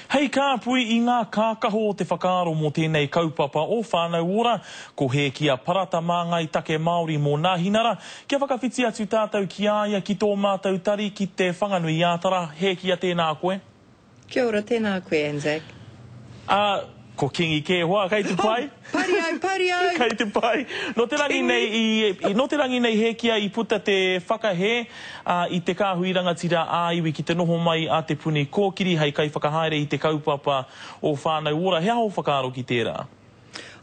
Hei ka pui I ngā kākaho o te whakaaro mō tēnei kaupapa o whānau ora, ko he kia parata māngai take Māori mō nā hinara, kia whakawhiti atu tātou ki aia ki tō mātou tari ki te whanganui ātara, he kia tēnā koe? Kia ora, tēnā koe, Anzac. Ko kingi ke hoa, kei te pai? Pari au! Kei te pai. No te rangi nei he kia I puta te whakahe I te kāhui rangatira āiwi ki te noho mai a te puni kōkiri hei kai whakahaere I te kaupapa o whānau ora. He aho whakaaro ki tērā?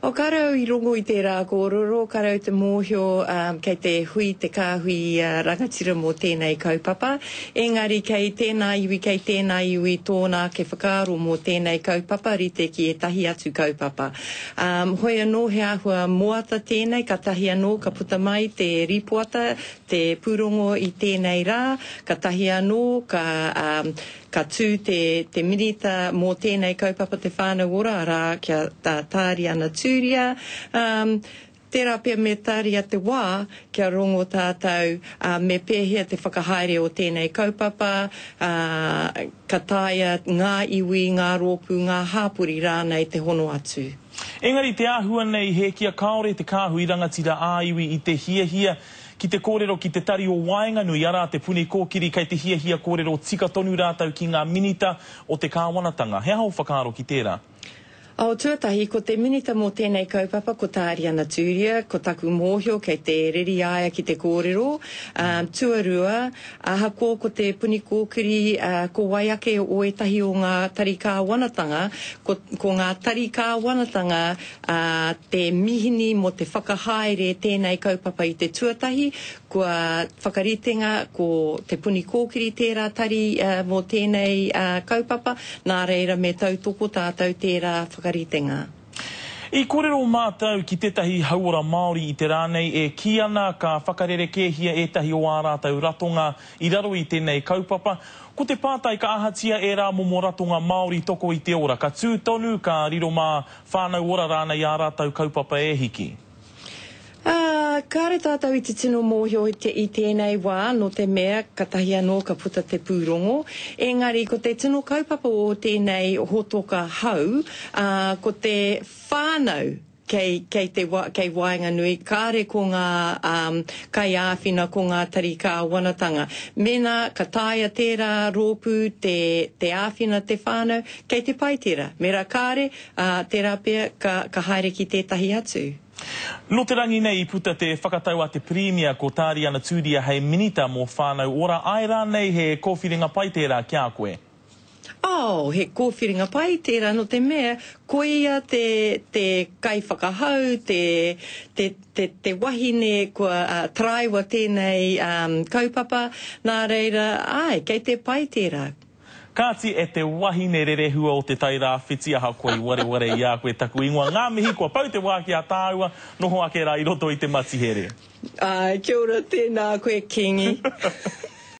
O karau I rongo I tērā kōrero, karau te mōhio kei te hui, te kāhui rangatira mō tēnei kaupapa. Engari kei tēnā iwi, kei tēnā iwi tōnā ke whakaaro mō tēnei kaupapa, rite ki e tahi atu kaupapa. Hoi anō he ahua moata tēnei, ka tahi anō, ka puta mai te ripuata, te pūrongo I tēnei rā, ka tahi anō, ka tū te minita mō tēnei kaupapa te whānau ora, rā kia tāri ana tūria. Tērā pia me tāri a te wā, kia rongo tātou me pēhea te whakahaere o tēnei kaupapa, ka tāia ngā iwi, ngā rōpū, ngā hāpuri rānei te hono atu. Engari te āhua nei he kia kaore te kāhui rangatira āiwi I te hiahia, ki te kōrero ki te tari o Waenganui arā te puni kōkiri kei te hiahia kōrero tika tonu rātau ki ngā minita o te kāwanatanga. He aho whakaaro ki tērā? O tuatahi, ko te minita mō tēnei kaupapa, ko tāri ana tūria, ko taku mōhio kei te riri aia ki te kōrero. Tuarua, ahako ko te puni kōkiri, ko waiake o etahi o ngā tari kāwanatanga, ko ngā tari kāwanatanga, te mihini mo te whakahaere tēnei kaupapa I te tuatahi, kua whakaritenga ko te puni kōkiri tērā tari mō tēnei kaupapa, nā reira me tautoko tātou tērā whakaritenga. I kōrero mātou ki tētahi hauora Māori I te rānei e ki ana ka whakarere kēhia etahi o ā rātou ratonga I raro I tēnei kaupapa. Ko te pātai ka ahatia e rā momo ratonga Māori toko I te ora. Ka tūtonu ka riro mā whānau ora rānei ā rātou kaupapa e hiki. Kāre tātou I te tino mōhio I tēnei wā, no te mea, ka tahi anō ka puta te pūrongo. Engari, ko te tino kaupapa o tēnei hotoka hau, ko te whānau kei Waenganui, kāre ko ngā kai āwhina ko ngā tari kāwanatanga. Mena, ka tāia tērā rōpū te āwhina te whānau, kei te pai tērā. Mera kāre, tērā pia ka haere ki tētahi atu. No te rangi nei I puta te whakatau a te premia ko tāri ana tūria hei minita mō whānau ora, ai rā nei he kōwhiringa pai tērā kia koe? He kōwhiringa pai tērā no te mea, ko ia te kai whakahau, te wahine kua traiwa tēnei kaupapa, nā reira, kei te pai tērā. Kāti e te wahine rerehua o te taira whiti aha koe I ware I a koe taku ingoa. Ngā mihi kua pau te wā ki a tāua, noho ake rā I roto I te matihere. Kia ora tēnā koe kingi.